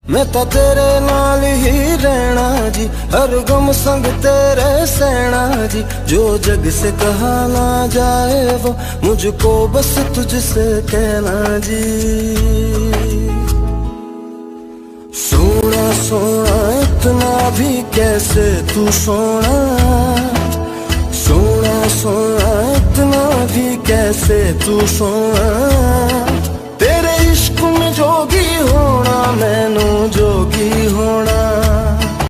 मैं तो तेरे नाल ही रहना जी, हर गम संग तेरे सहना जी। जो जग से कहा ना जाए वो मुझको बस तुझसे कहना जी। सोना सोना इतना भी कैसे तू सोना, सोना सोना इतना भी कैसे तू सोना। तेरे इश्क में जोगी होना मैनू जो